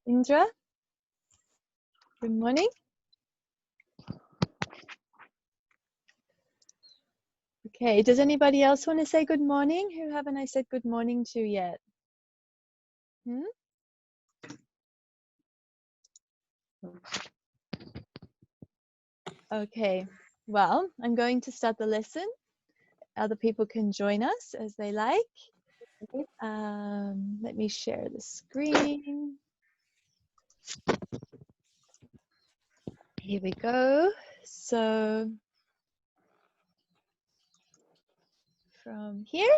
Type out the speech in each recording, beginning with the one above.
Indra? Good morning. Okay, does anybody else want to say good morning? Who haven't I said good morning to yet? Okay, well, I'm going to start the lesson. Other people can join us as they like. Let me share the screen. Here we go. So from here.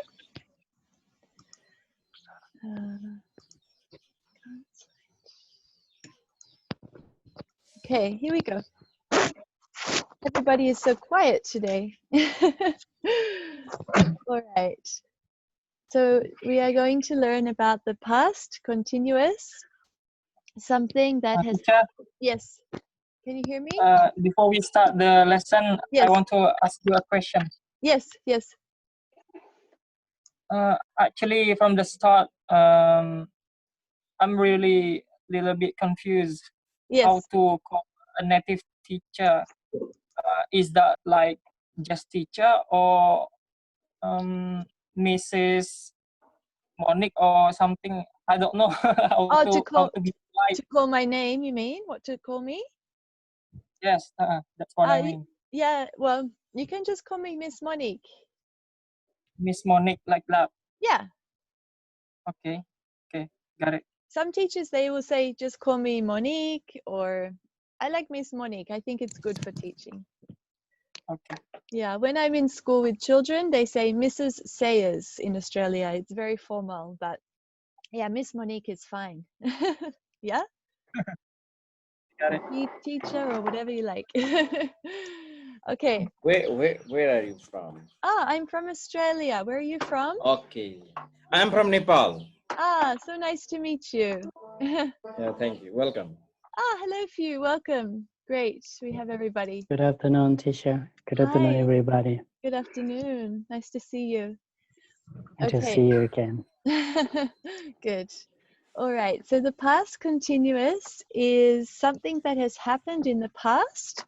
Okay, here we go. Everybody is so quiet today. All right. So we are going to learn about the past continuous, something that has happened. Yes. Can you hear me? Before we start the lesson, yes. I want to ask you a question. Yes, yes. Actually, from the start, I'm really a little bit confused. Yes. How to call a native teacher? Is that like just teacher or Mrs. Monique or something? I don't know how to be like. To call my name, you mean? What to call me? Yes, that's what I mean. Yeah, well, you can just call me Miss Monique. Miss Monique, like that? Yeah. Okay, got it. Some teachers, they will say, just call me Monique, or I like Miss Monique. I think it's good for teaching. Okay. Yeah, when I'm in school with children, they say Mrs. Sayers in Australia. It's very formal, but yeah, Miss Monique is fine. Yeah? Got it. Teacher or whatever you like. Okay. Where are you from? I'm from Australia. Where are you from? Okay. I'm from Nepal. So nice to meet you. Yeah, thank you. Welcome. Hello, Phew. Welcome. Great. We have everybody. Good afternoon, teacher. Good afternoon, everybody. Good afternoon. Nice to see you. Good to see you again. Good. All right. So the past continuous is something that has happened in the past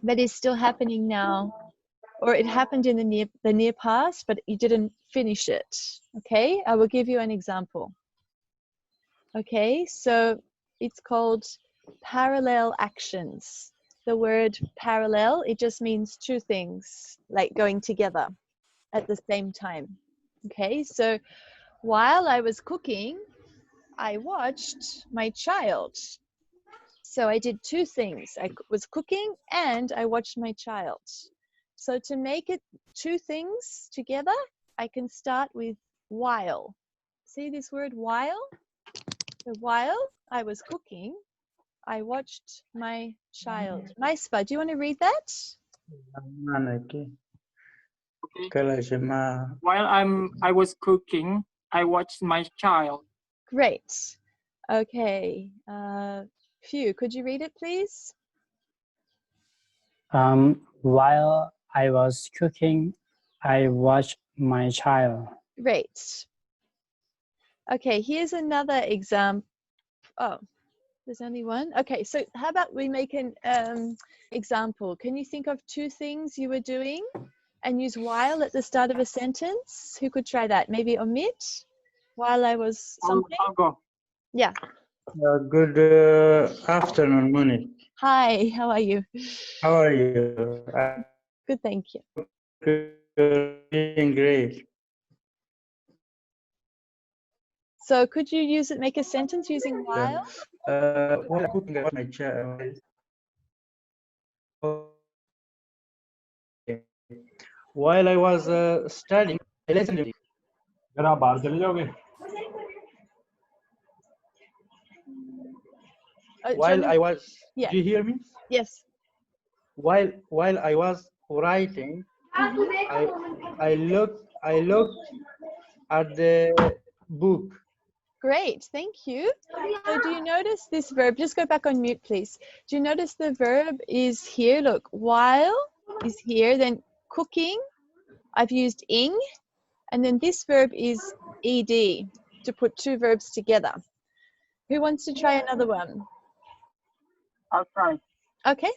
that is still happening now, or it happened in the near past, but you didn't finish it. Okay. I will give you an example. Okay. So it's called parallel actions. The word parallel, it just means two things, like going together at the same time. Okay, so while I was cooking, I watched my child. So I did two things. I was cooking and I watched my child. So to make it two things together, I can start with while. See this word while? So while I was cooking, I watched my child. Maispa, do you want to read that? While I was cooking, I watched my child. Great. Okay. Phew, could you read it, please? While I was cooking, I watched my child. Great. Okay, here's another example. Oh, there's only one. Okay, so how about we make an example? Can you think of two things you were doing and use while at the start of a sentence? Who could try that? Maybe Omit, while I was something? I'll go. Yeah. Good afternoon, Monique. Hi, how are you? How are you? Good, thank you. Doing great. So could you use it, make a sentence using while? While cooking, I watched my child. While I was studying, I listened to while I was, yeah. Do you hear me? Yes. While I was writing, I looked at the book. Great, thank you. So do you notice this verb? Just go back on mute, please. Do you notice the verb is here? Look, while is here, then cooking, I've used ing, and then this verb is ed, to put two verbs together. Who wants to try another one? I'll try. Okay.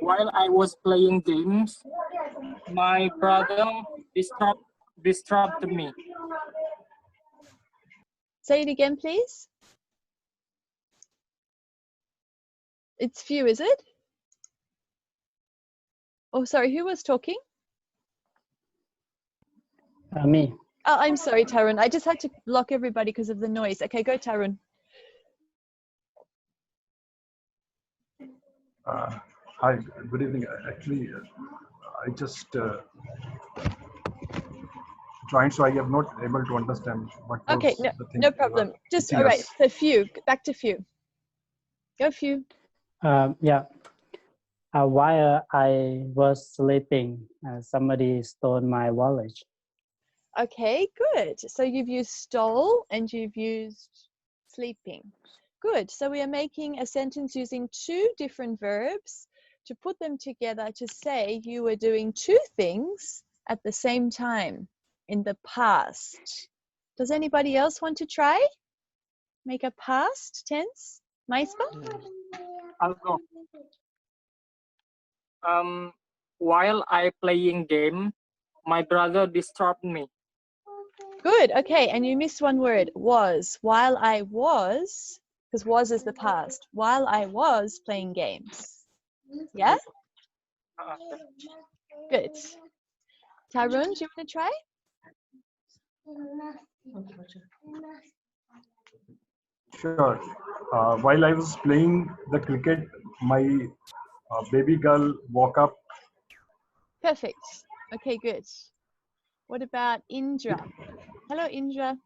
While I was playing games, my brother disturbed me. Say it again, please. It's few, is it? Oh, sorry, who was talking? Me. Oh, I'm sorry, Tarun. I just had to block everybody because of the noise. Okay, go, Tarun. Hi, good evening. Actually, I just joined, so I am not able to understand what was Okay, the thing no you are problem. Just, teaching all right, us. so few, back to few. Go, few. Yeah. While I was sleeping, somebody stole my wallet. Okay, good. So you've used stole and you've used sleeping. Good. So we are making a sentence using two different verbs to put them together to say you were doing two things at the same time in the past. Does anybody else want to try? Make a past tense? Maispa? I'll go. While I playing game, my brother disturbed me. Good. Okay. And you missed one word, was. While I was, because was is the past. While I was playing games. Yeah? Good. Tarun, do you want to try? Sure. While I was playing the cricket, my baby girl woke up. Perfect. Okay, good. What about Indra? Hello, Indra.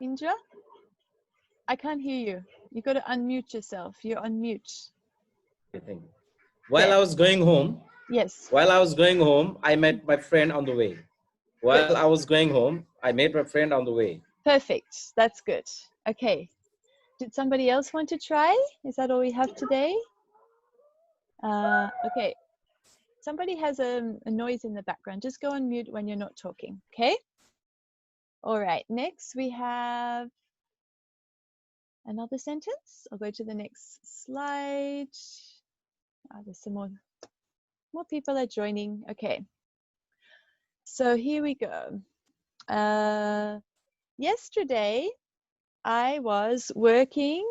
Indra? I can't hear you. You got to unmute yourself. You're on mute. I think. While There. I was going home, Yes. I met my friend on the way. While I was going home, I met my friend on the way. Perfect. That's good. Okay. Did somebody else want to try? Is that all we have today? Okay. Somebody has a noise in the background. Just go on mute when you're not talking. Okay. All right. Next, we have another sentence. I'll go to the next slide. There's some more people are joining. Okay. So here we go. Yesterday, I was working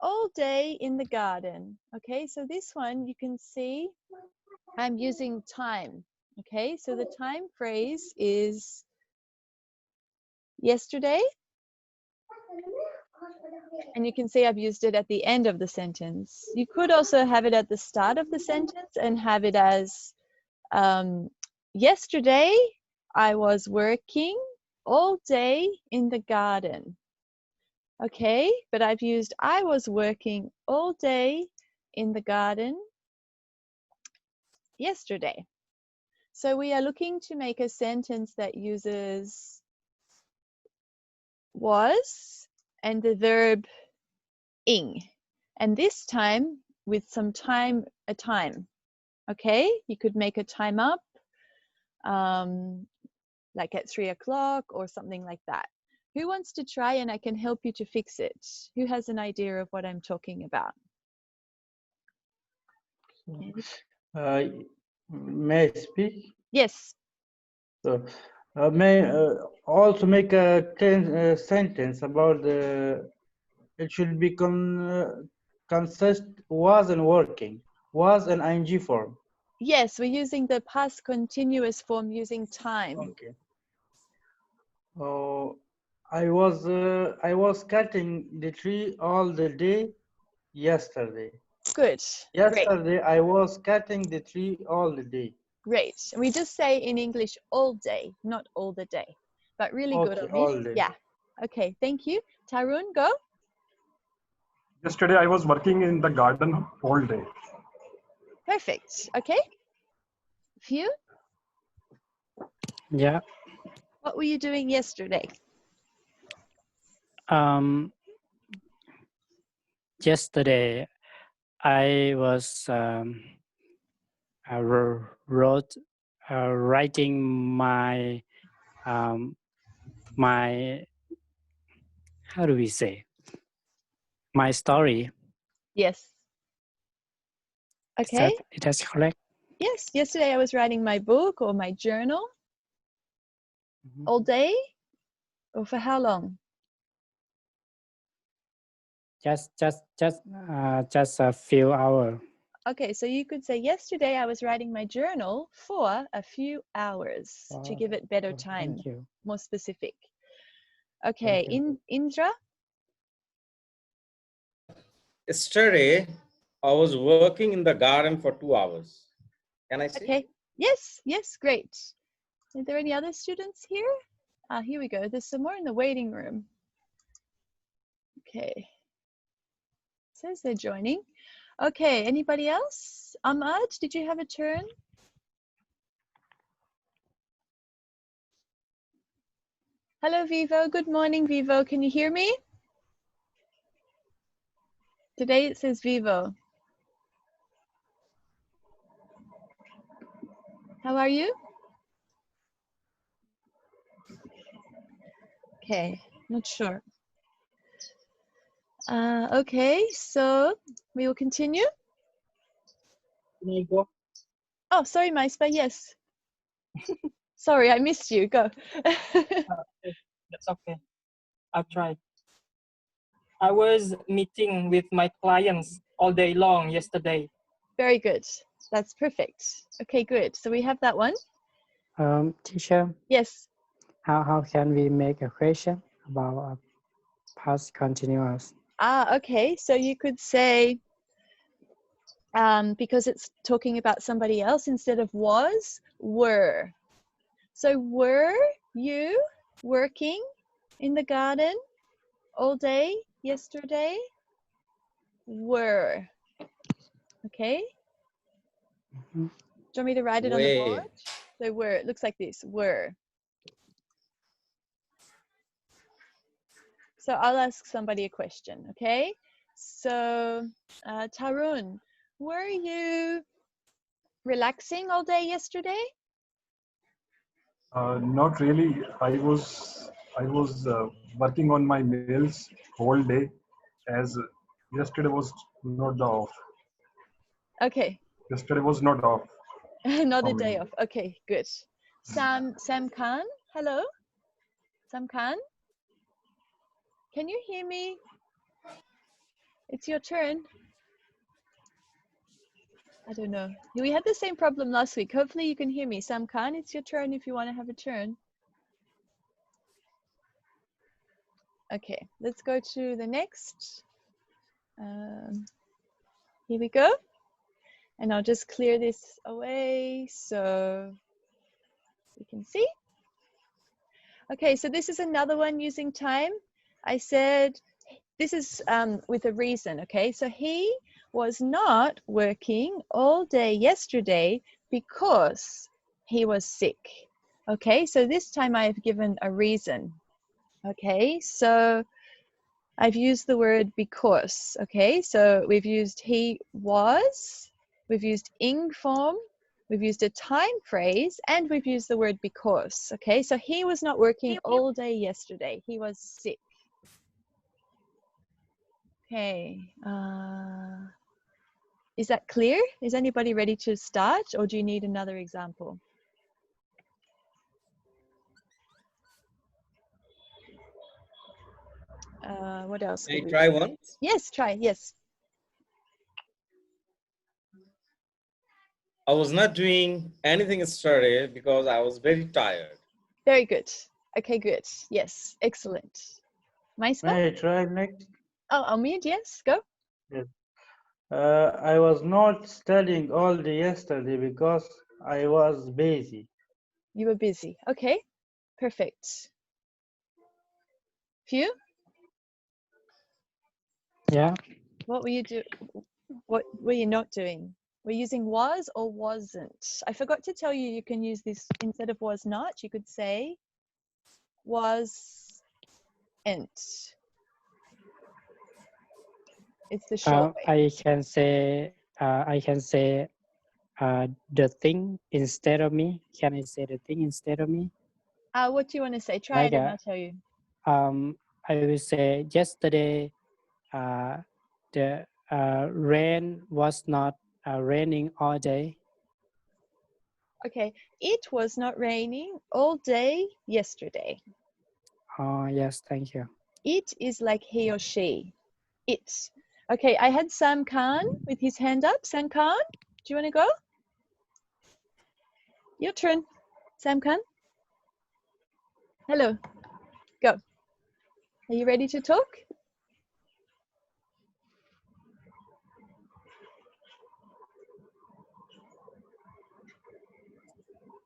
all day in the garden. Okay, so this one you can see I'm using time. Okay, so the time phrase is yesterday. And you can see I've used it at the end of the sentence. You could also have it at the start of the sentence and have it as yesterday I was working all day in the garden. Okay, but I've used I was working all day in the garden yesterday. So we are looking to make a sentence that uses was and the verb ing, and this time with some time, a time. Okay, you could make a time up like at 3 o'clock or something like that. Who wants to try and I can help you to fix it? Who has an idea of what I'm talking about? May I speak? Yes. So, may also make a sentence about the. It should be consist was and working. Was an ing form. Yes, we're using the past continuous form using time. Okay. Oh, I was cutting the tree all the day yesterday. Good. Great. Yesterday I was cutting the tree all the day. Great. We just say in English all day, not all the day, but really good Okay, on me. all day. Yeah. Okay, thank you. Tarun, go. Yesterday I was working in the garden all day. Perfect. Okay. Phew, Yeah. what were you doing yesterday? Yesterday, I was writing my my, how do we say, my story. Yes. Is Okay. that's correct? Yes. Yesterday I was writing my book or my journal Mhm. all day, or for how long? Just a few hours. Okay, so you could say yesterday I was writing my journal for a few hours to Wow. give it better Oh, time, thank you. more specific. Okay, Thank you. Indra. Yesterday, I was working in the garden for 2 hours. Can I say? Okay. Yes, yes, great. Are there any other students here? Here we go. There's some more in the waiting room. Okay. Says they're joining. Okay, anybody else? Ahmad, did you have a turn? Hello, Vivo. Good morning, Vivo. Can you hear me? Today it says Vivo. How are you? Okay, not sure. Okay, so we will continue. Can I go? Oh, sorry, Maispa. Yes. Sorry, I missed you. Go. Okay, that's okay. I'll try. I was meeting with my clients all day long yesterday. Very good. That's perfect. Okay, good. So we have that one. Teacher, Yes. how can we make a question about a past continuous? Okay. So you could say, because it's talking about somebody else, instead of was, were. So were you working in the garden all day yesterday? Were. Okay. Mhm. Do you want me to write it on the Way. board? So were, it looks like this, were. So I'll ask somebody a question, okay? So Tarun, were you relaxing all day yesterday? Not really. I was working on my mails whole day, as yesterday was not the off. Okay, Yesterday was not off not for a day me. off. Okay, good. Sam Khan, hello? Sam Khan, can you hear me? It's your turn. I don't know. We had the same problem last week. Hopefully you can hear me. Sam Khan, it's your turn if you want to have a turn. Okay, let's go to the next. Here we go. And I'll just clear this away so we can see. Okay, so this is another one using time. I said this is with a reason, okay? So he was not working all day yesterday because he was sick. Okay, so this time I have given a reason. Okay, so I've used the word because. Okay, so we've used he was, we've used ing form, we've used a time phrase, and we've used the word because. Okay, so he was not working all day yesterday. He was sick. Okay, is that clear? Is anybody ready to start, or do you need another example? What else Can could you we try do? one? Yes, try, yes. I was not doing anything yesterday because I was very tired. Very good. Okay, good. Yes, excellent. Maispa? May I try next? Oh, Almid, yes, go. Yes. I was not studying all day yesterday because I was busy. You were busy. Okay, perfect. Phew, Yeah. what were you What were you not doing? We're using was or wasn't. I forgot to tell you, you can use this instead of was not. You could say wasn't. It's the short way. I can say the thing instead of me. Can I say the thing instead of me? What do you want to say? Try Like it and I'll tell you. I will say yesterday the rain was not raining all day. Okay. It was not raining all day yesterday. Oh, yes, thank you. It is like he or she. It. Okay, I had Sam Khan with his hand up. Sam Khan, do you want to go? Your turn. Sam Khan. Hello. Go. Are you ready to talk?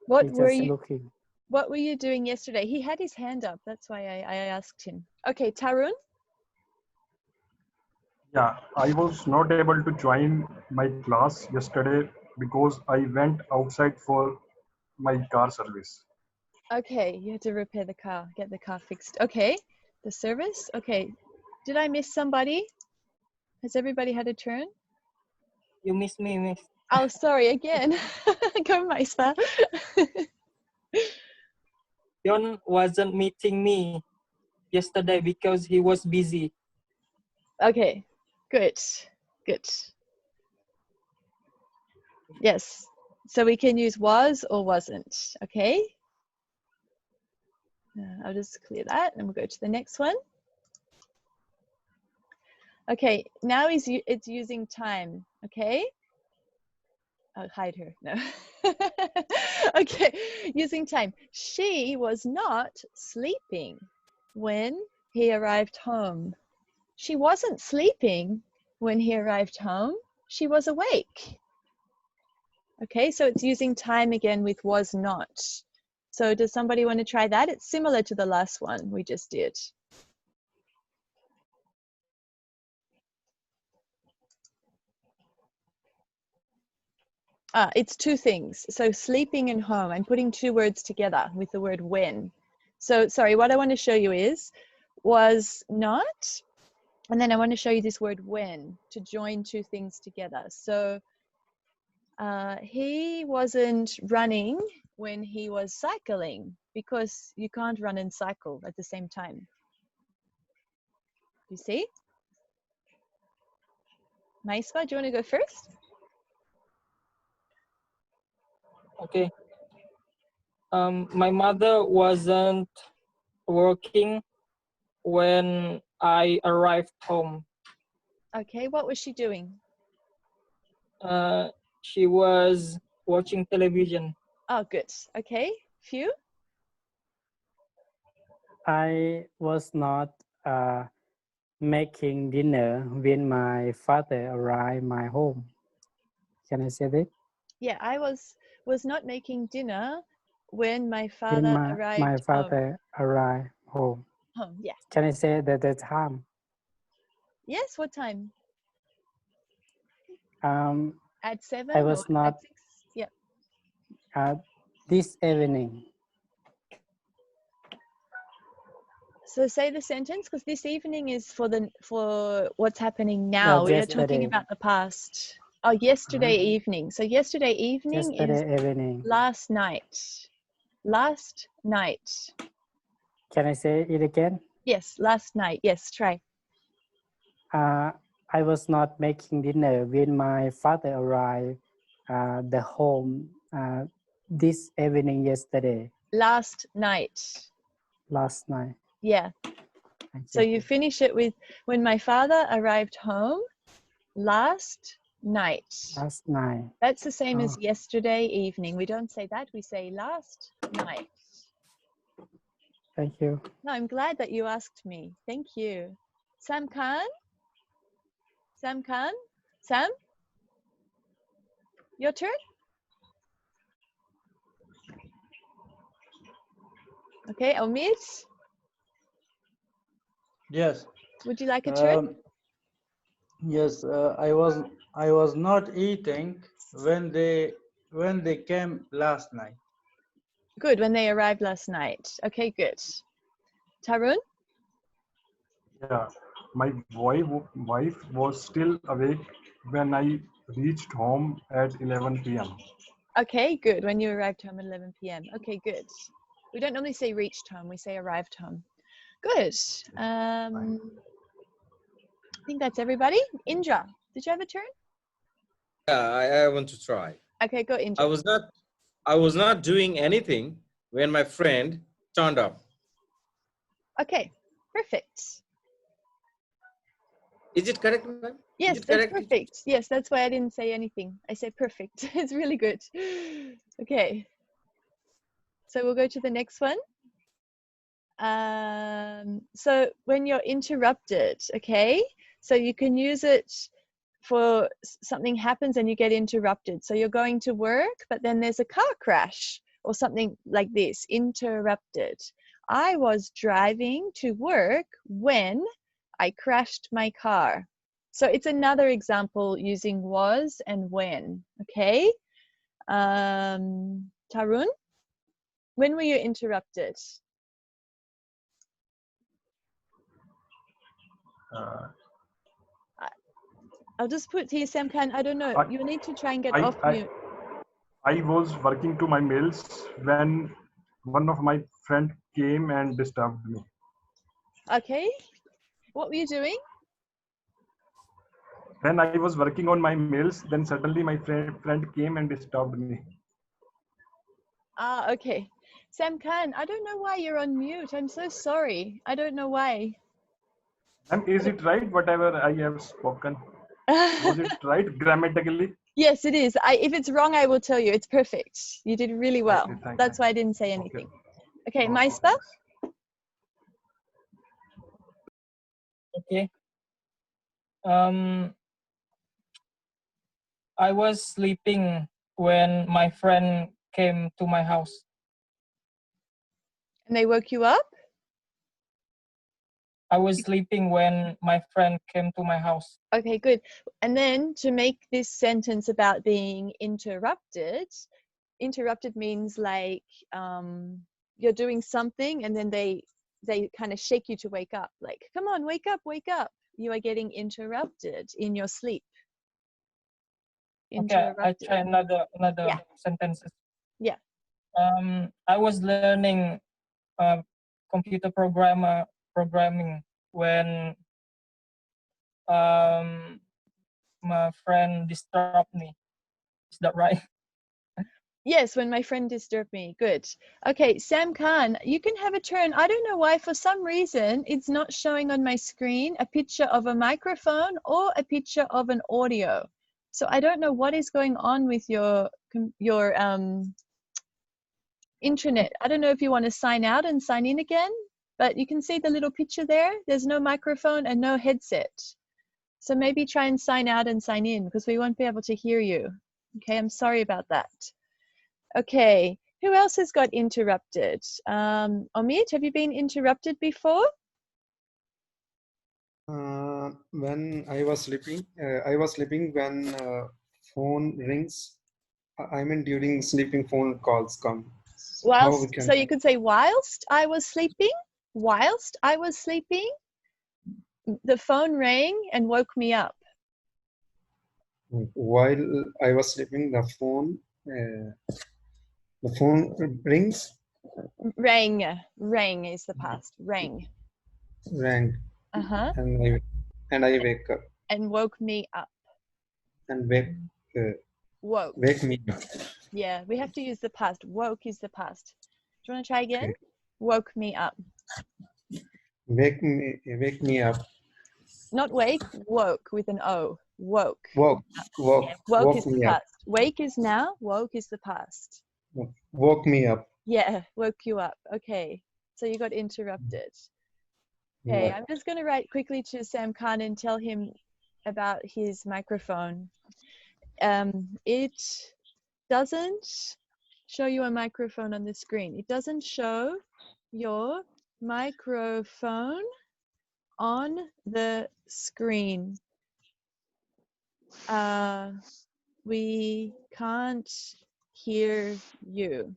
What He's were just you looking. What were you doing yesterday? He had his hand up. That's why I asked him. Okay, Tarun. Yeah, I was not able to join my class yesterday because I went outside for my car service. Okay, you had to repair the car, get the car fixed. Okay, the service. Okay, did I miss somebody? Has everybody had a turn? You miss me, miss. Oh, sorry again. Go, Maispa. John wasn't meeting me yesterday because he was busy. Okay, good, good. Yes, so we can use was or wasn't. Okay. I'll just clear that and we'll go to the next one. Okay, now it's using time, okay? I'll hide her, no. Okay, using time. She was not sleeping when he arrived home. She wasn't sleeping when he arrived home. She was awake. Okay, so it's using time again with was not. So does somebody want to try that? It's similar to the last one we just did. It's two things. So sleeping and home, I'm putting two words together with the word when. So sorry, what I want to show you is was not, and then I want to show you this word when to join two things together. So he wasn't running when he was cycling because you can't run and cycle at the same time. You see? Maispa, do you want to go first? Okay. My mother wasn't working when I arrived home. Okay, what was she doing? She was watching television. Oh, good. Okay, Phew? I was not making dinner when my father arrived my home. Can I say that? Yeah, I was not making dinner when my When father my arrived father arrived home. home. Yeah. Can I say that the time? Yes, what time? At 7 I or was not at 6? Yeah. this evening. So say the sentence because this evening is for what's happening now. We are talking Yesterday. about the past. Oh, yesterday evening. So yesterday evening is Yesterday evening. last night. Last night. Can I say it again? Yes, last night. Yes, try. I was not making dinner when my father arrived the home this evening yesterday. Last night. Last night. Yeah. Thank So you. you finish it with when my father arrived home last night. Last night. That's the same as Oh. yesterday evening. We don't say that. We say last night. Thank you. No, I'm glad that you asked me. Thank you. Sam Khan? Sam Khan? Sam? Your turn? Okay, Omid? Yes. Would you like a turn? Yes, I was not eating when they came last night. Good, when they arrived last night. Okay, good. Tarun? Yeah, my wife was still awake when I reached home at 11 p.m. Okay, good. When you arrived home at 11 p.m. Okay, good. We don't normally say reached home, we say arrived home. Good. I think that's everybody. Indra, did you have a turn? Yeah, I want to try. Okay, go Indra. I was not doing anything when my friend turned up. Okay, perfect. Is it correct, ma'am? Yes, Is it that's correct? perfect. Yes, that's why I didn't say anything. I say perfect. It's really good. Okay. So we'll go to the next one. So when you're interrupted, okay, so you can use it for something happens and you get interrupted. So you're going to work, but then there's a car crash or something like this, interrupted. I was driving to work when I crashed my car. So it's another example using was and when, okay? Tarun, when were you interrupted? I'll just put here, Sam Khan, I don't know, you need to try and get off mute. I was working to my mails when one of my friend came and disturbed me. Okay, what were you doing? When I was working on my mails, then suddenly my friend came and disturbed me. Ah, okay. Sam Khan, I don't know why you're on mute. I'm so sorry. I don't know why. And is it right, whatever I have spoken? Was it right grammatically? Yes, it is. If it's wrong, I will tell you. It's perfect. You did really well. Okay, That's why I didn't say anything. Okay, Maispa? Okay. I was sleeping when my friend came to my house. And they woke you up? I was sleeping when my friend came to my house. Okay, good. And then to make this sentence about being interrupted, interrupted means like you're doing something and then they kind of shake you to wake up. Like, come on, wake up, wake up. You are getting interrupted in your sleep. Okay, I try another sentences. Yeah. I was learning computer programming when my friend disturbed me. Is that right? Yes, when my friend disturbed me. Good. Okay, Sam Khan, you can have a turn. I don't know why, for some reason, it's not showing on my screen a picture of a microphone or a picture of an audio. So I don't know what is going on with your intranet. I don't know if you want to sign out and sign in again, but you can see the little picture there. There's no microphone and no headset. So maybe try and sign out and sign in because we won't be able to hear you. Okay, I'm sorry about that. Okay, who else has got interrupted? Omid, have you been interrupted before? When I was sleeping when phone rings. I mean during sleeping phone calls come. Whilst, so you could say whilst I was sleeping, whilst I was sleeping, the phone rang and woke me up. While I was sleeping, the phone rings. Rang is the past. Rang. And I wake up. And woke me up. And woke. Wake me up. Yeah, we have to use the past. Woke is the past. Do you want to try again? Okay. Woke me up. Wake me up. Not wake, woke with an O. Woke. Woke is the past. Wake is now, woke is the past. Woke me up. Yeah, woke you up. Okay, so you got interrupted. Okay, yeah. I'm just going to write quickly to Sam Khan and tell him about his microphone. It doesn't show you a microphone on the screen. It doesn't show your microphone on the screen. We can't hear you.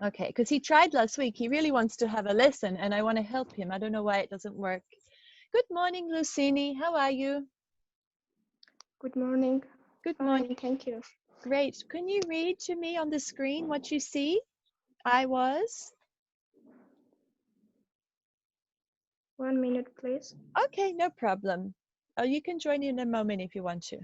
Okay, because he tried last week. He really wants to have a lesson and I want to help him. I don't know why it doesn't work. Good morning, Lucini. How are you? Good morning. Good morning. Fine, thank you. Great. Can you read to me on the screen what you see? I was. 1 minute, please. Okay, no problem. Oh, you can join in a moment if you want to.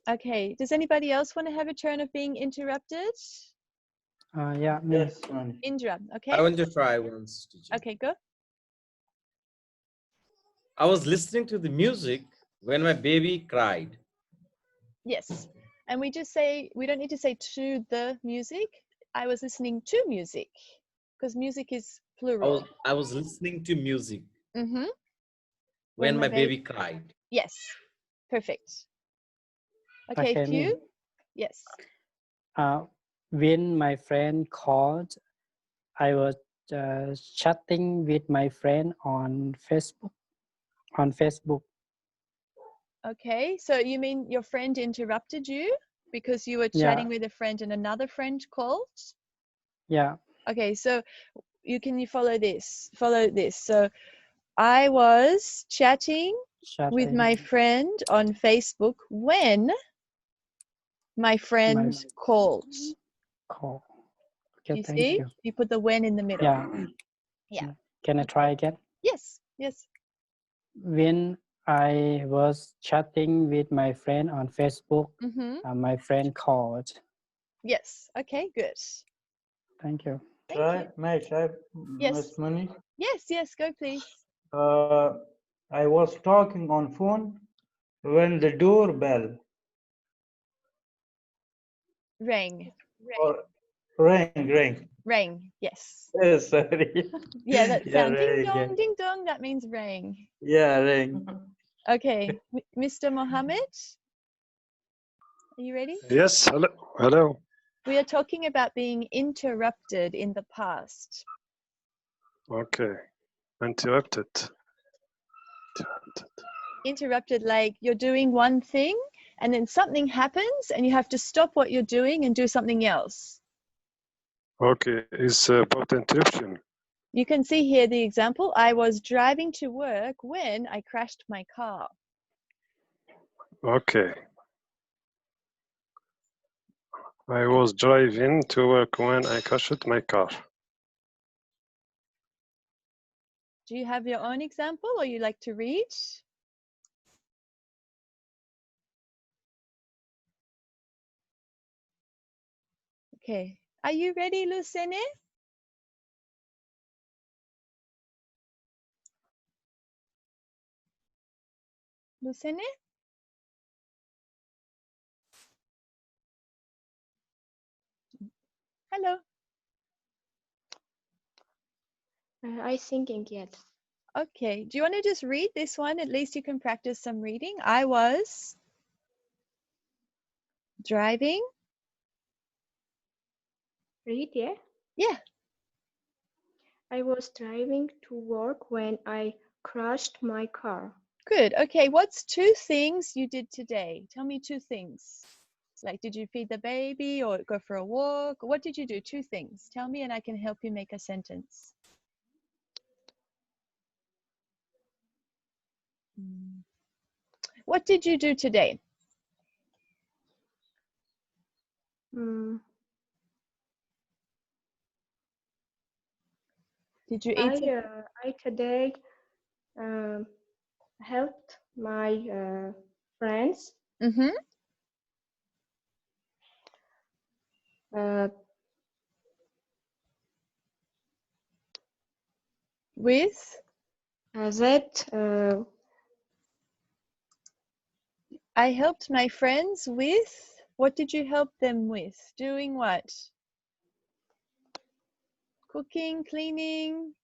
Okay, does anybody else want to have a turn of being interrupted? Yeah, me. Yes, Monique. Indra, okay? I want to try once, teacher. Okay, go. I was listening to the music when my baby cried. Yes. And we just say, we don't need to say to the music. I was listening to music because music is plural. I was listening to music Mm-hmm. when my baby cried. Yes. Perfect. Okay, Okay, me. Q. Yes. When my friend called, I was chatting with my friend on Facebook. Okay, so you mean your friend interrupted you because you were chatting with a friend and another friend called? Yeah. Okay, so you follow this. Follow this. So I was chatting with my friend on Facebook when my friend called. Call. You Okay, thank see? you. You put the when in the middle. Yeah. Yeah. Can I try again? Yes. Yes. When I was chatting with my friend on Facebook, Mm-hmm. my friend called. Yes. Okay, good. Thank you. May I try, Yes. Miss Monique? Yes, yes, go please. I was talking on phone when the doorbell Rang. rang. Rang, yes. Yes, sorry. Yeah, that Yeah, sound rang. ding dong, that means rang. Yeah, rang. Okay, Mr. Mohammed, are you ready? Yes, hello. Hello. We are talking about being interrupted in the past. Okay. Interrupted. Interrupted, like you're doing one thing and then something happens and you have to stop what you're doing and do something else. Okay, is about interruption. You can see here the example. I was driving to work when I crashed my car. Okay. I was driving to work when I crashed my car. Do you have your own example or you like to read? Okay, are you ready, Lucene? Lucene? Hello. I thinking yet. Okay, do you want to just read this one? At least you can practice some reading. I was driving. Read, yeah? Yeah. I was driving to work when I crashed my car. Good. Okay, what's two things you did today? Tell me two things. Like, did you feed the baby or go for a walk? What did you do? Two things. Tell me and I can help you make a sentence. What did you do today? Did you eat? I today helped my friends with? I helped my friends with. What did you help them with? Doing what? Cooking, cleaning,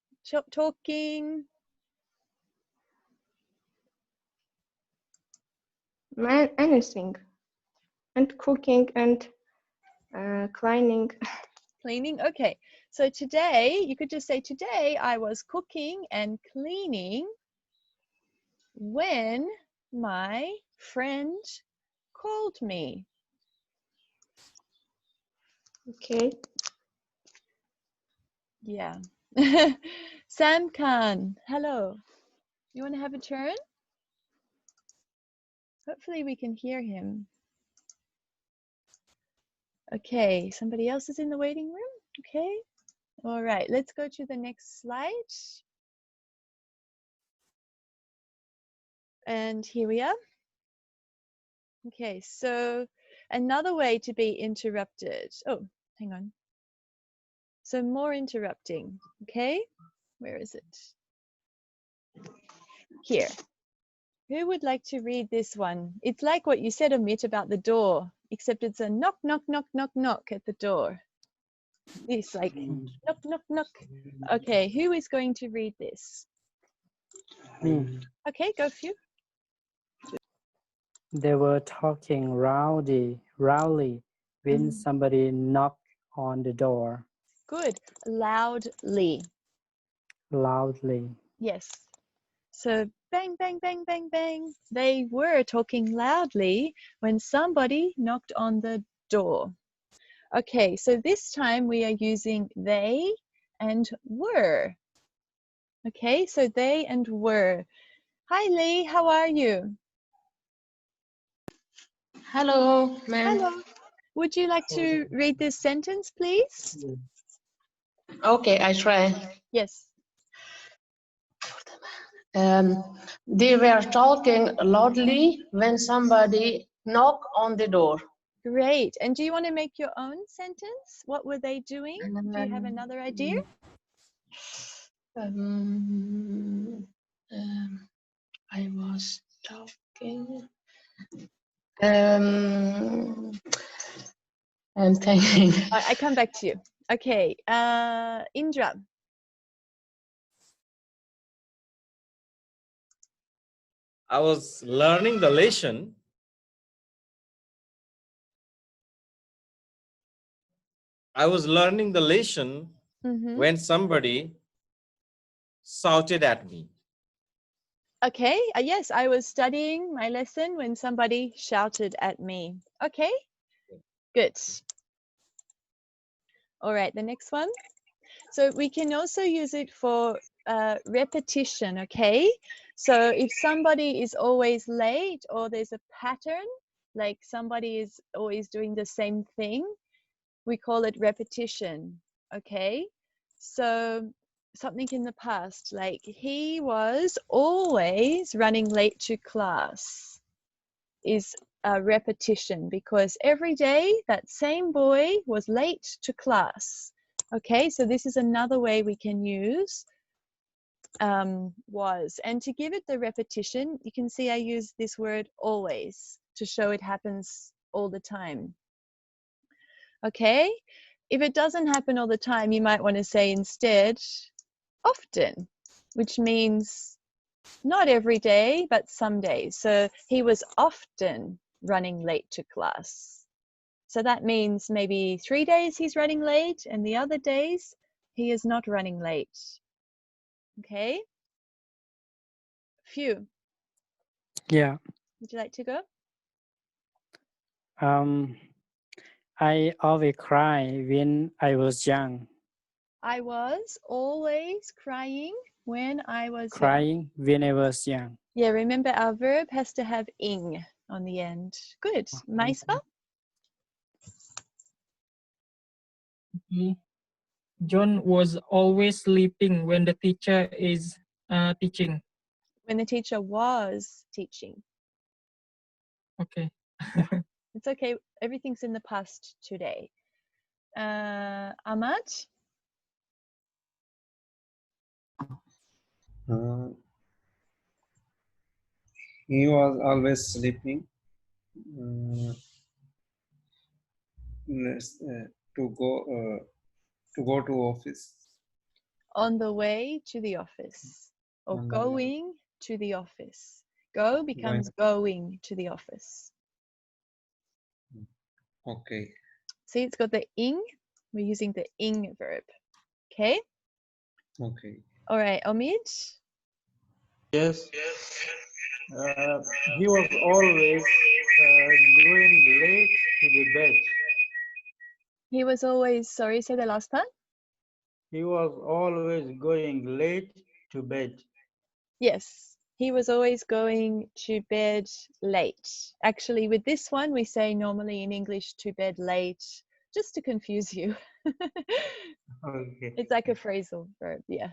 talking. anything, and cooking and cleaning. Cleaning, okay. So today, you could just say, today I was cooking and cleaning when my friend called me. Okay. Yeah. Sam Khan, hello. You want to have a turn? Hopefully we can hear him. Okay, somebody else is in the waiting room. Okay. All right, let's go to the next slide. And here we are. Okay, so another way to be interrupted. Oh, hang on. So more interrupting, okay? Where is it? Here. Who would like to read this one? It's like what you said, Amit, about the door, except it's a knock, knock, knock, knock, knock at the door. This, like, knock, knock, knock. Okay, who is going to read this? Me. Okay, go for you. They were talking loudly when somebody knocked on the door. Good. Loudly. Loudly. Yes. So bang, bang, bang, bang, bang. They were talking loudly when somebody knocked on the door. Okay, so this time we are using they and were. Okay, so they and were. Hi, Lee, how are you? Hello, ma'am. Hello. Would you like to read this sentence, please? Okay, I try. Yes. They were talking loudly when somebody knocked on the door. Great. And do you want to make your own sentence? What were they doing? Do you have another idea? I was talking. I'm thinking. I come back to you. Okay, Indra. I was learning the lesson. I was learning the lesson when somebody shouted at me. Okay, yes, I was studying my lesson when somebody shouted at me. Okay, good. All right, the next one. So we can also use it for repetition, okay? So if somebody is always late or there's a pattern, like somebody is always doing the same thing, we call it repetition, okay? So something in the past, like he was always running late to class, is a repetition because every day that same boy was late to class. Okay, so this is another way we can use was. And to give it the repetition, you can see I use this word always to show it happens all the time. Okay, if it doesn't happen all the time, you might want to say instead often, which means not every day, but some days. So he was often running late to class. So that means maybe 3 days he's running late and the other days he is not running late. Okay? Phew. Yeah. Would you like to go? I always cry when I was young. I was always crying when I was young. Crying when I was young. Yeah, remember our verb has to have ing on the end. Good. Maispa? John was always sleeping when the teacher is teaching. When the teacher was teaching. Okay. It's okay. Everything's in the past today. Ahmad? He was always sleeping to go to office. On the way to the office or going to the office. Go becomes going to the office. Okay. See, it's got the ing. We're using the ing verb. Okay? Okay. All right, Omid? Yes. He was always going late to the bed. He was always, sorry, say the last part. He was always going late to bed. Yes, he was always going to bed late. Actually, with this one, we say normally in English to bed late, just to confuse you. Okay. It's like a phrasal verb, yeah.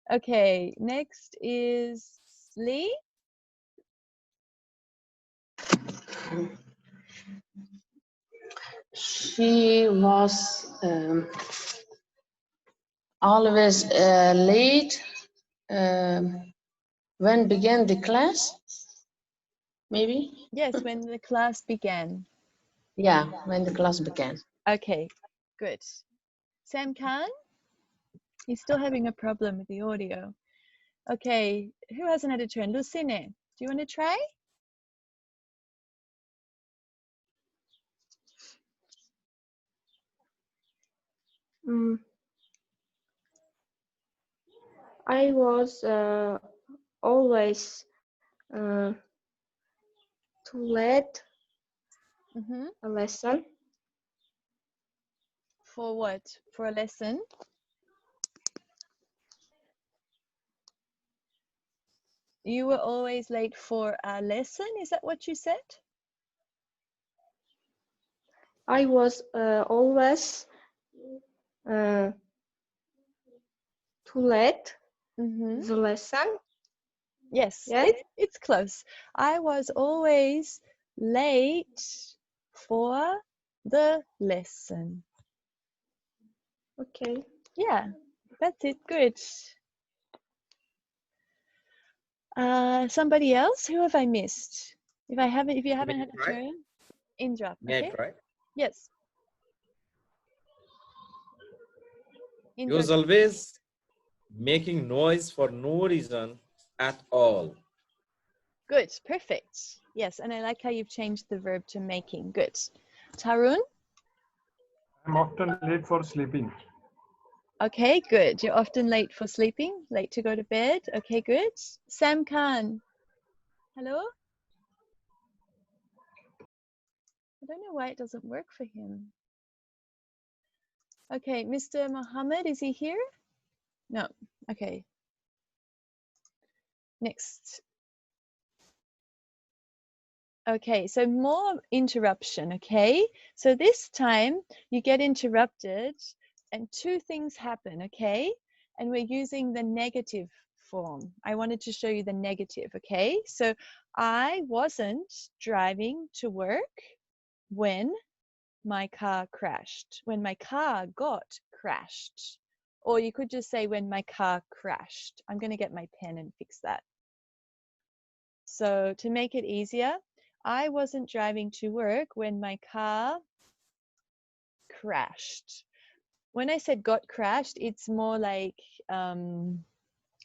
Okay, next is Lee. She was always late when began the class, maybe? Yes, when the class began. Yeah, when the class began. Okay, good. Sam Khan? He's still having a problem with the audio. Okay, who hasn't had a turn? Lucine, do you want to try? I was always too late a lesson. For what? For a lesson? You were always late for a lesson? Is that what you said? I was always too late the lesson. Yes, Yes. it's close. I was always late for the lesson. Okay. Yeah, that's it. Good. Somebody else? Who have I missed? If you haven't had a try? turn, Indra. May I Okay. try? Yes. He Indra. was always making noise for no reason at all. Good. Perfect. Yes, and I like how you've changed the verb to making. Good. Tarun. I'm often late for sleeping. Okay, good. You're often late for sleeping, late to go to bed. Okay, good. Sam Khan. Hello? I don't know why it doesn't work for him. Okay, Mr. Mohammed, is he here? No. Okay. Next. Okay, so more interruption, okay? So this time you get interrupted and two things happen, okay? And we're using the negative form. I wanted to show you the negative, okay? So I wasn't driving to work when my car crashed, when my car got crashed. Or you could just say when my car crashed. I'm going to get my pen and fix that. So to make it easier, I wasn't driving to work when my car crashed. When I said got crashed, it's more like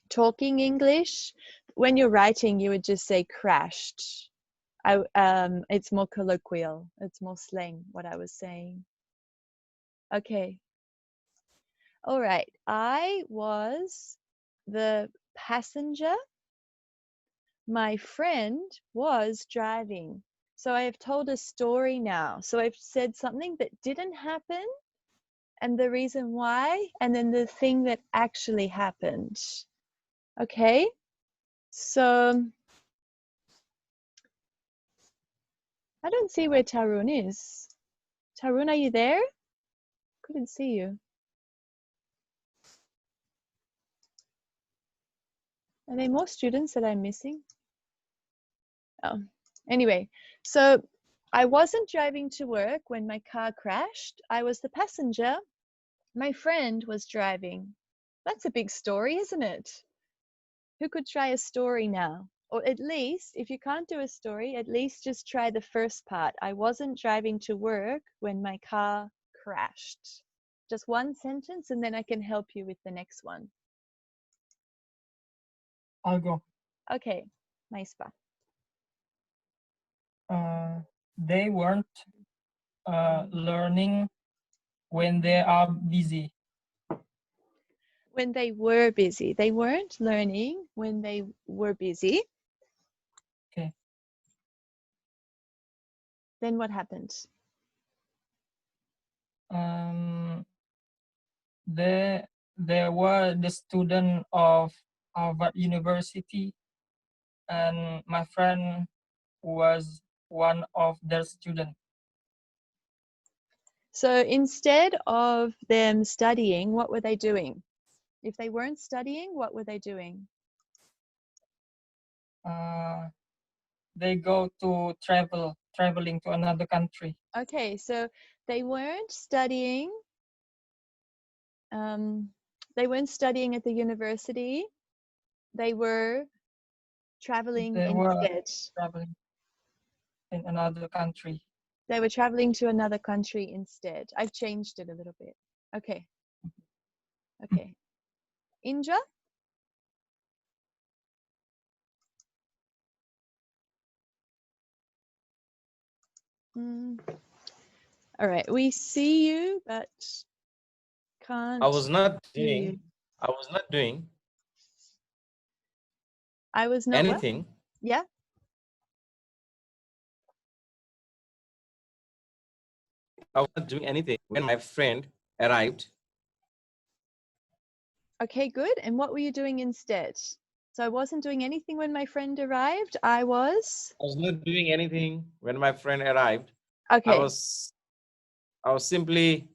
talking English. When you're writing, you would just say crashed. It's more colloquial. It's more slang, what I was saying. Okay. All right. I was the passenger. My friend was driving. So I have told a story now. So I've said something that didn't happen and the reason why, and then the thing that actually happened. Okay? So I don't see where Tarun is. Tarun, are you there? Couldn't see you. Are there more students that I'm missing? Oh, anyway, so I wasn't driving to work when my car crashed. I was the passenger. My friend was driving. That's a big story, isn't it? Who could try a story now? Or at least, if you can't do a story, at least just try the first part. I wasn't driving to work when my car crashed. Just one sentence, and then I can help you with the next one. I'll go. Okay, Maispa. They weren't learning when they are busy. When they were busy. They weren't learning when they were busy. Okay. Then what happened? They were the student of Harvard University and my friend was one of their students. So instead of them studying, what were they doing? If they weren't studying, what were they doing? They go to traveling to another country. Okay, so they weren't studying. They weren't studying at the university. They were traveling They were instead. traveling in another country. They were traveling to another country instead. I've changed it a little bit. Okay. Okay. Indra? All right. We see you, but can't I was not hear you. doing. I was not doing I was not what? anything. Yeah. I was not doing anything when my friend arrived. Okay, good. And what were you doing instead? So I wasn't doing anything when my friend arrived. I was not doing anything when my friend arrived. okay. I was simply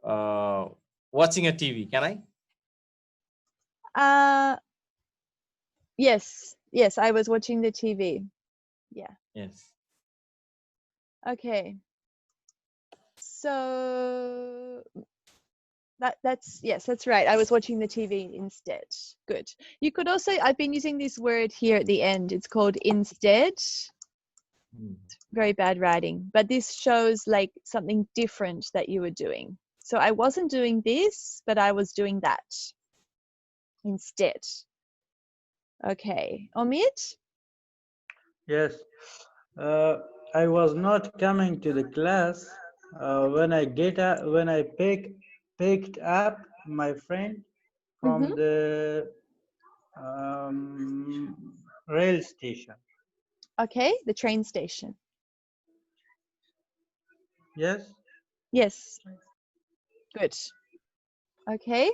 watching a TV. Can I? Yes. Yes, I was watching the TV. Yeah. Yes. Okay. So that's yes, that's right. I was watching the TV instead. Good. You could also, I've been using this word here at the end. It's called instead. Very bad writing, but this shows like something different that you were doing. So I wasn't doing this, but I was doing that instead. Okay. Omid? Yes. I was not coming to the class when I picked up my friend from the rail station. Okay, the train station. Yes. Yes. Good. Okay.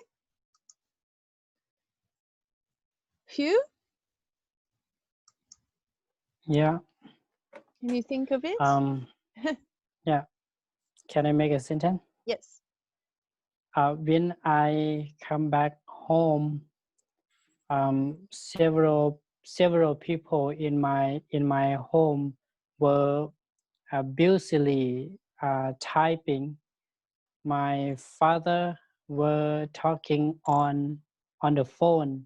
Hugh? Yeah. Can you think of it? Yeah. Can I make a sentence? Yes. When I come back home, several people in my home were busily typing. My father were talking on the phone.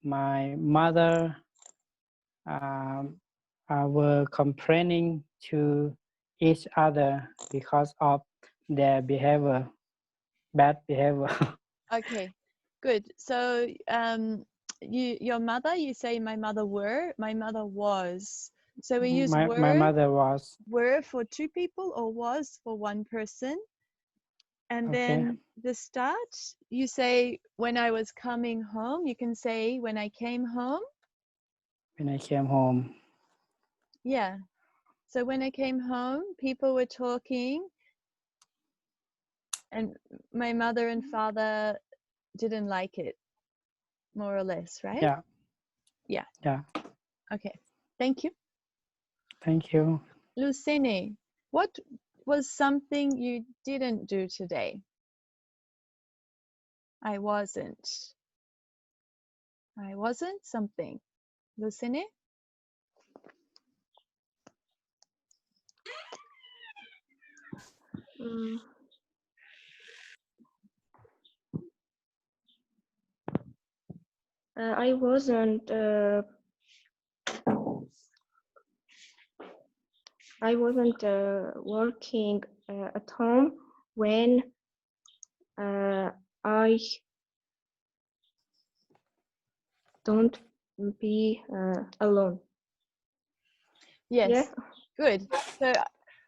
My mother were complaining to each other because of their behavior, bad behavior. Okay. Good. So your mother, you say my mother were, my mother was. So we use my mother was. were for two people or was for one person. And Okay. then the start, you say when I was coming home, you can say when I came home. When I came home. Yeah. So when I came home, people were talking and my mother and father didn't like it, more or less, right? Yeah. Yeah. Yeah. Okay. Thank you. Thank you. Lucine, what was something you didn't do today? I wasn't something. Lucine? I wasn't working at home when I don't be alone. Yes. Yeah. Good. So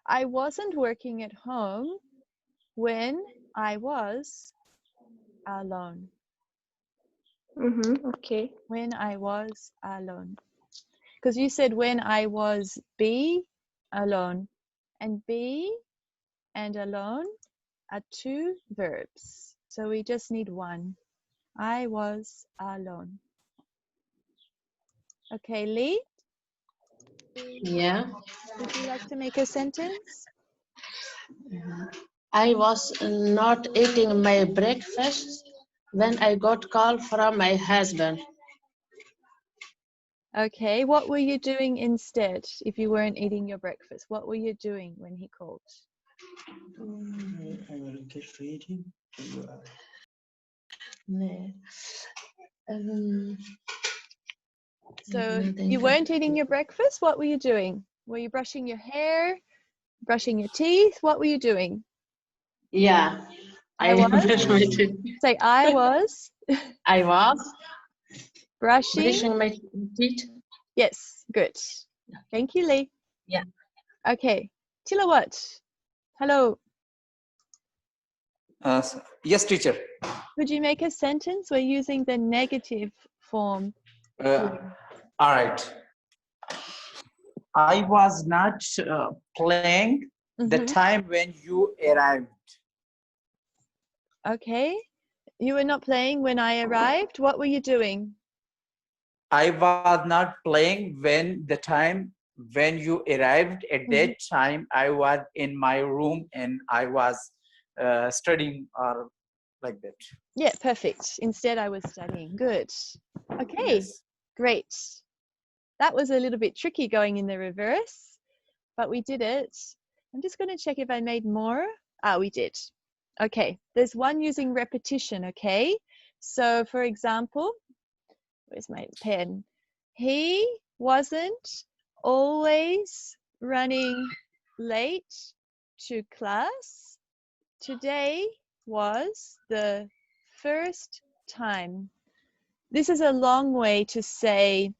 I wasn't working at home when I was alone. Okay. When I was alone. Because you said when I was be alone. And be and alone are two verbs. So we just need one. I was alone. Okay, Lee, Yeah. would you like to make a sentence? I was not eating my breakfast when I got call from my husband. Okay, what were you doing instead if you weren't eating your breakfast? What were you doing when he called? I will get ready. Nee. Um, So even you denken. weren't eating your breakfast? What were you doing? Were you brushing your hair, brushing your teeth? What were you doing? Yeah, I I was? brush my teeth. Say, I was I was brushing. brushing my teeth. Yes, good. Thank you, Lee. Yeah. Okay, Tilawat. Hello. Yes, teacher. Could you make a sentence? We're using the negative form. All right. I was not playing the time when you arrived. Okay. You were not playing when I arrived. What were you doing? I was not playing when the time when you arrived. At that time, I was in my room and I was studying or like that. Yeah, perfect. Instead, I was studying. Good. Okay, Yes. great. That was a little bit tricky going in the reverse, but we did it. I'm just going to check if I made more. Ah, we did. Okay, there's one using repetition, okay? So, for example, where's my pen? He wasn't always running late to class. Today was the first time. This is a long way to say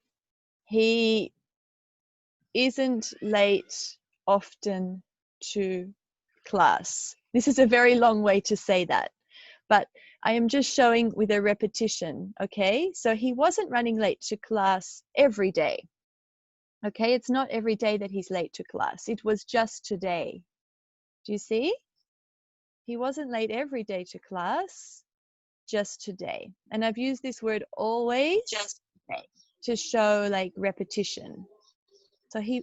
he isn't late often to class. This is a very long way to say that, but I am just showing with a repetition, okay? So he wasn't running late to class every day, okay? It's not every day that he's late to class. It was just today. Do you see? He wasn't late every day to class, just today. And I've used this word always just to show like repetition. So he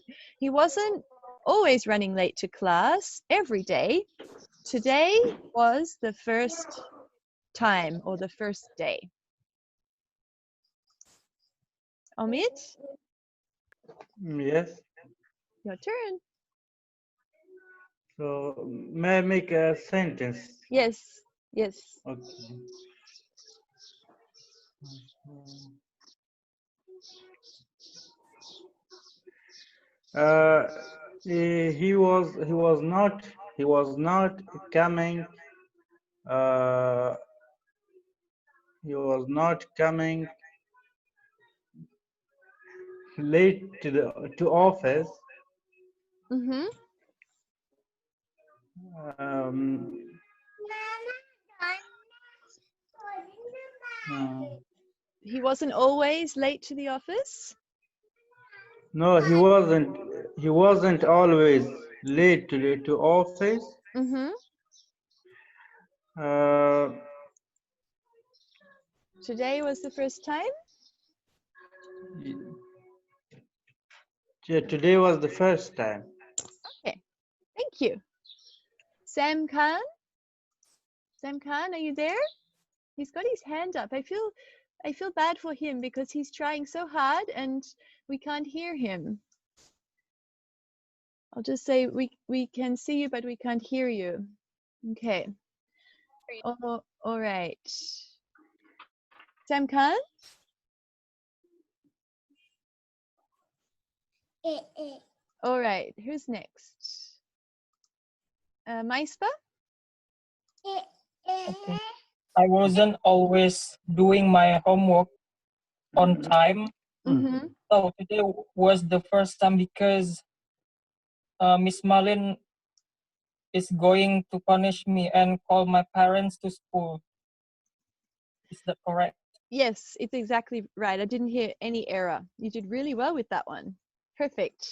wasn't always running late to class every day. Today was the first time or the first day. Omid, Yes. your turn. So may I make a sentence? Yes, yes. Okay. He was not coming. He was not coming late to office. Mm-hmm. He wasn't always late to the office? No, he wasn't. He wasn't always late to office. Mm-hmm. Today was the first time? Yeah, today was the first time. Okay, thank you. Sam Khan? Sam Khan, are you there? He's got his hand up. I feel bad for him because he's trying so hard and we can't hear him. I'll just say we can see you, but we can't hear you. Okay. Oh, all right. Sam Khan? All right. Who's next? Maispa? Okay. I wasn't always doing my homework on time. Mm-hmm. So today was the first time because Miss Malin is going to punish me and call my parents to school. Is that correct? Yes, it's exactly right. I didn't hear any error. You did really well with that one. Perfect.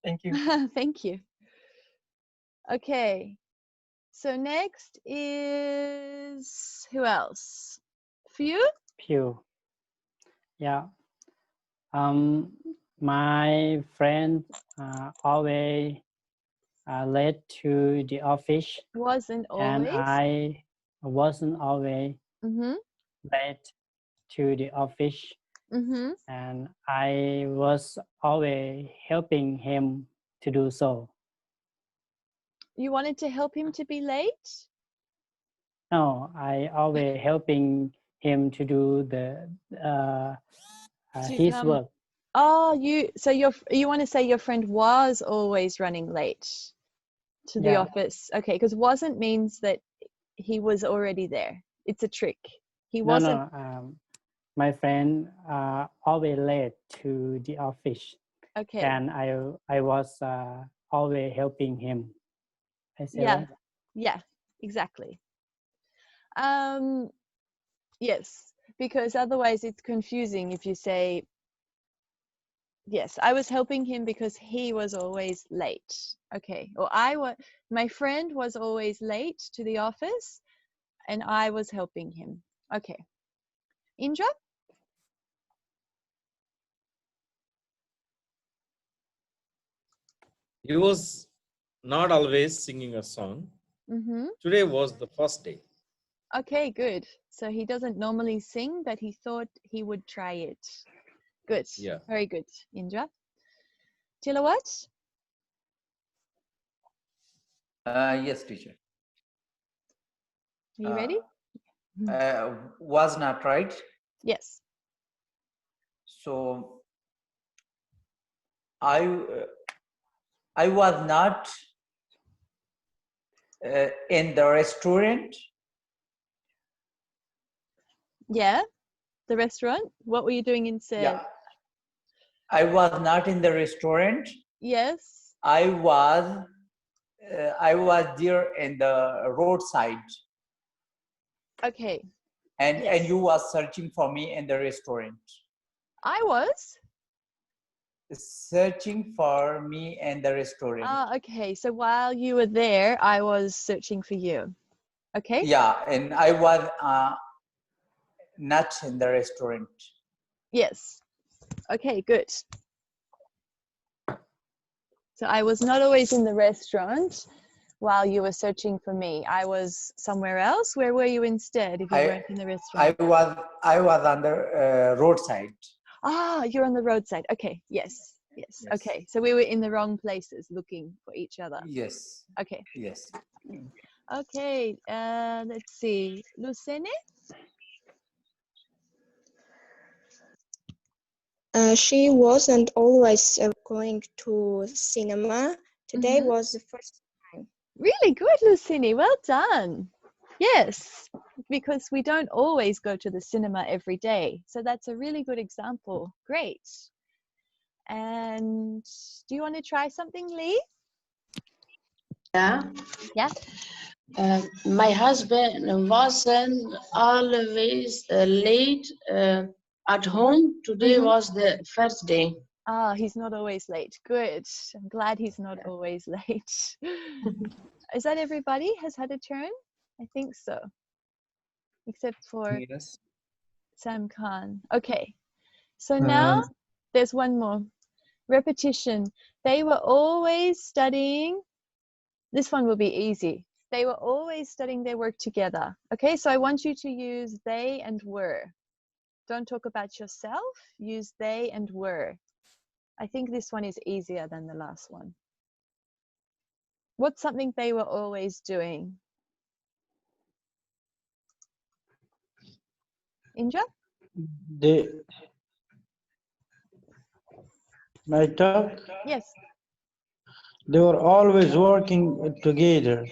Thank you. Thank you. Okay. So next is who else? Few? Few. Yeah. My friend always late to the office, Wasn't and always. I wasn't always Mm-hmm. late to the office, Mm-hmm. and I was always helping him to do so. You wanted to help him to be late? No, I always helping him to do the To his come. work. Oh, you want to say your friend was always running late to the Yeah. office. Okay, because wasn't means that he was already there. It's a trick. He No, wasn't. no. My friend always late to the office, Okay. and I was always helping him. I say Yeah. right? Yeah, exactly. Yes, because otherwise it's confusing if you say, yes, I was helping him because he was always late. Okay. Or my friend was always late to the office and I was helping him. Okay. Indra? He was not always singing a song. Mm-hmm. Today was the first day. Okay, good. So he doesn't normally sing, but he thought he would try it. Good. Yeah. Very good, Indra. Tilawat? Yes, teacher. Are you ready? Was not right. Yes. So I was not in the restaurant. Yeah. The restaurant? What were you doing instead? Yeah. I was not in the restaurant. Yes. I was there in the roadside. Okay. And Yes. you was searching for me in the restaurant. I was? Searching for me in the restaurant. Okay. So while you were there, I was searching for you. Okay. Yeah, and I was not in the restaurant. Yes. Okay, good. So I was not always in the restaurant while you were searching for me. I was somewhere else. Where were you instead if you weren't in the restaurant? I was on the roadside. You're on the roadside. Okay, yes. Yes. Okay, so we were in the wrong places looking for each other. Yes. Okay. Yes. Okay, let's see. Lucene? She wasn't always going to cinema. Today was the first time. Really good, Lucini. Well done. Yes, because we don't always go to the cinema every day. So that's a really good example. Great. And do you want to try something, Lee? Yeah. Yeah. My husband wasn't always late at home. Today was the first day. He's not always late. Good. I'm glad he's not always late. Is that everybody has had a turn? I think so. Except for Yes. Sam Khan. Okay. So now there's one more. Repetition. They were always studying. This one will be easy. They were always studying their work together. Okay, so I want you to use they and were. Don't talk about yourself. Use they and were. I think this one is easier than the last one. What's something they were always doing? Indra? My talk? Yes. They were always working together,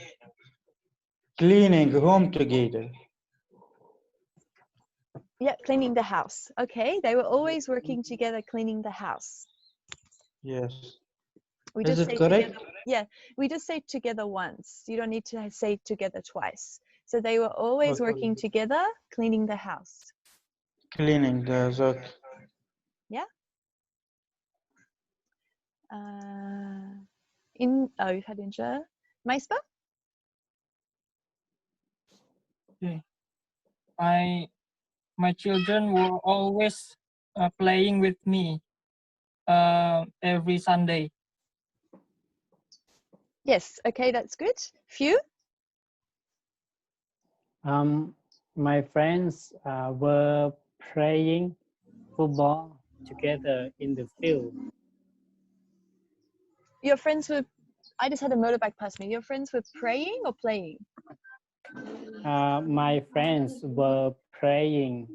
cleaning home together. Yeah, cleaning the house. Okay, they were always working together cleaning the house. Yes. We Is just it say correct? together. Yeah, we just say together once. You don't need to say together twice. So they were always working together cleaning the house. Cleaning the zot. Yeah. You've had Indra. Maispa? Okay. My children were always playing with me every Sunday. Yes, okay, that's good. Few? My friends were playing football together in the field. Your friends were, I just had a motorbike pass me. Your friends were praying or playing? My friends were playing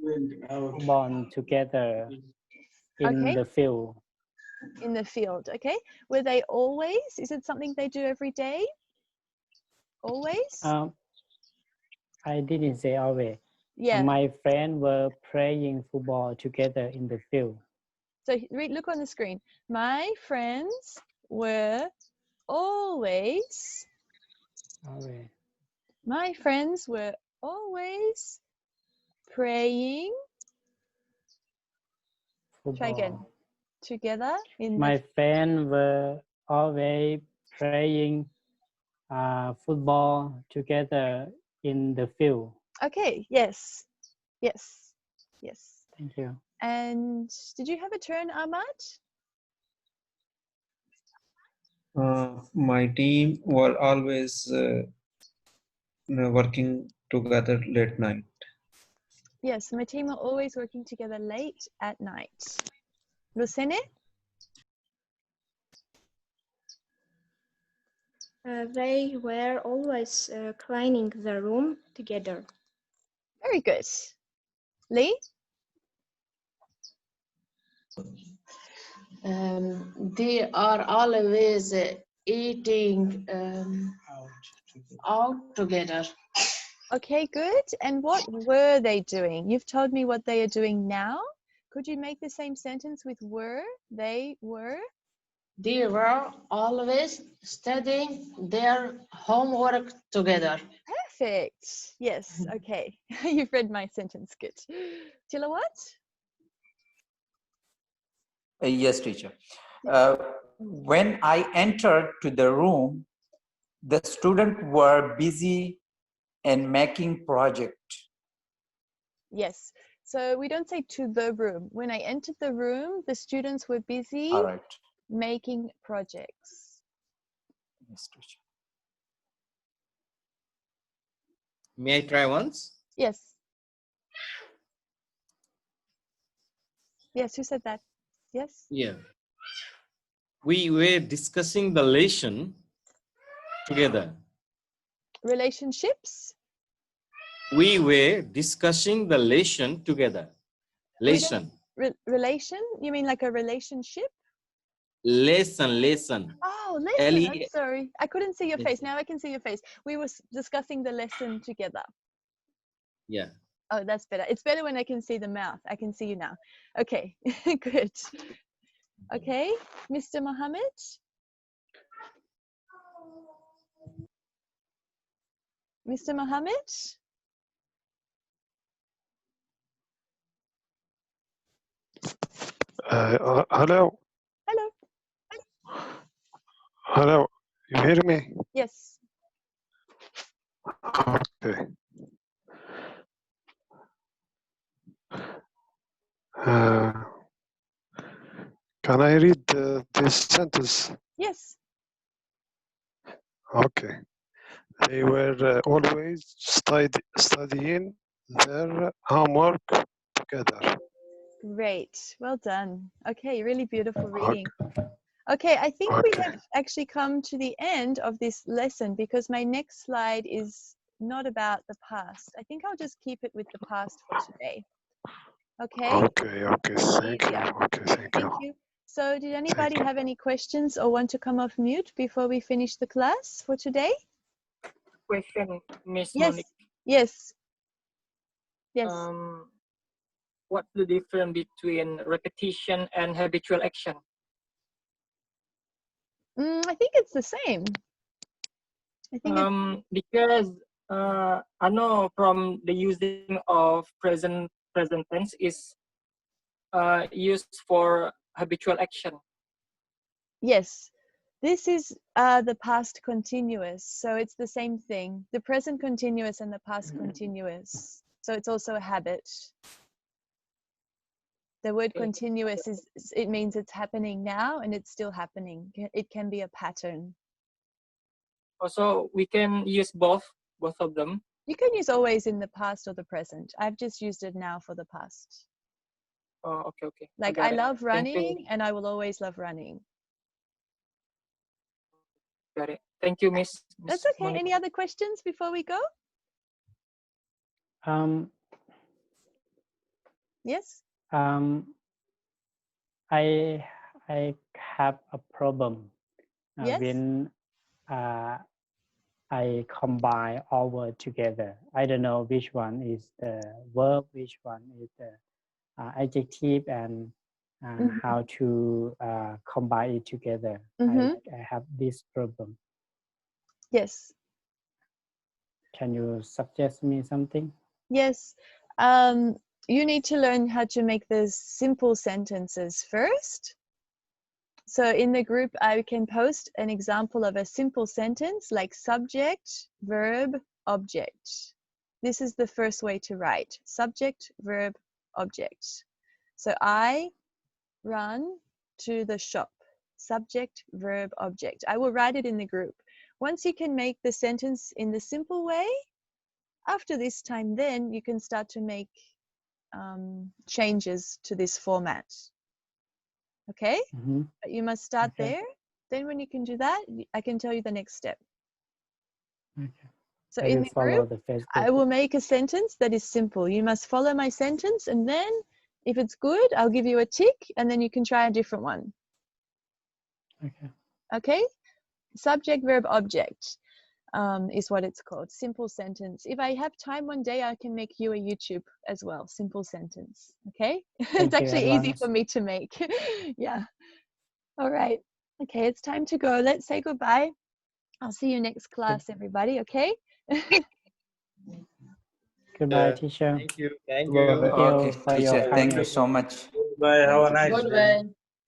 football together in the field. In the field, okay. Were they always? Is it something they do every day? Always? I didn't say always. Yeah. My friends were playing football together in the field. So look on the screen. My friends were always. My friends were always praying. Football. Try again. Together in My the. friends were always playing football together in the field. Okay. Yes. Yes. Yes. Thank you. And did you have a turn, Ahmad? My team were always working together late night. Yes, my team are always working together late at night. Lucene? They were always cleaning the room together. Very good. Lee? They are always eating out together. Okay, good. And what were they doing? You've told me what they are doing now. Could you make the same sentence with were? They were? They were always studying their homework together. Perfect. Yes, okay. You've read my sentence. Good. Tilawat? Yes, teacher. When I entered to the room, the students were busy in making project. Yes. So we don't say to the room. When I entered the room, the students were busy All right. making projects. Yes, teacher. May I try once? Yes. Yes, who said that? Yes. Yeah. We were discussing the lesson together. Relationships? We were discussing the lesson together. Lesson. Relation? You mean like a relationship? Lesson. Oh, lesson. I'm sorry. I couldn't see your face. Now I can see your face. We were discussing the lesson together. Yeah. Oh, that's better. It's better when I can see the mouth. I can see you now. Okay, good. Okay, Mr. Mohammed? Mr. Mohammed? Hello. Hello. Hello. You hear me? Yes. Okay. Uh, can I read this sentence? Yes. Okay. They were always studying their homework together. Great. Well done. Okay, really beautiful reading. Okay, I think we have actually come to the end of this lesson because my next slide is not about the past. I think I'll just keep it with the past for today. Okay? Okay. Thank you. Okay, thank you. So did anybody have any questions or want to come off mute before we finish the class for today? Question, Miss Yes. Monique. Yes. Yes. What's the difference between repetition and habitual action? I think it's the same. I think because I know from the using of present tense is used for habitual action. Yes, this is the past continuous, so it's the same thing. The present continuous and the past continuous. So it's also a habit. The word Okay. continuous it means it's happening now and it's still happening. It can be a pattern. Also, we can use both of them. You can use always in the past or the present. I've just used it now for the past. Oh, okay. Like got I it. love Thank you. running and I will always love running. Got it. Thank you, Miss. That's okay. Monique. Any other questions before we go? Yes. I have a problem Yes. when I combine all words together. I don't know which one is the verb, which one is the adjective, and how to combine it together. I have this problem. Yes. Can you suggest me something? Yes. You need to learn how to make the simple sentences first. So in the group, I can post an example of a simple sentence like subject, verb, object. This is the first way to write. Subject, verb, object. So I run to the shop. Subject, verb, object. I will write it in the group. Once you can make the sentence in the simple way, after this time, then you can start to make changes to this format. Okay? But you must start there. Then when you can do that, I can tell you the next step. Okay. So I in will the follow group, the Facebook. I will make a sentence that is simple. You must follow my sentence, and then if it's good, I'll give you a tick, and then you can try a different one. Okay. Okay? Subject, verb, object is what it's called. Simple sentence. If I have time one day, I can make you a YouTube as well. Simple sentence. Okay? It's actually easy for me to make. Yeah. All right. Okay, it's time to go. Let's say goodbye. I'll see you next class, everybody. Okay? Goodbye, teacher. Thank you. Thank Thank you. you Okay, for your teacher. Thank you kindness. so much. Bye. Have a nice day.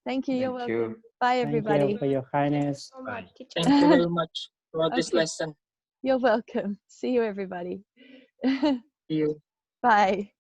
Thank you. You're Thank welcome. you. Bye, Thank everybody. you for your kindness. So much, teacher. Thank you very much for this Okay. lesson. You're welcome. See you, everybody. See you. Bye.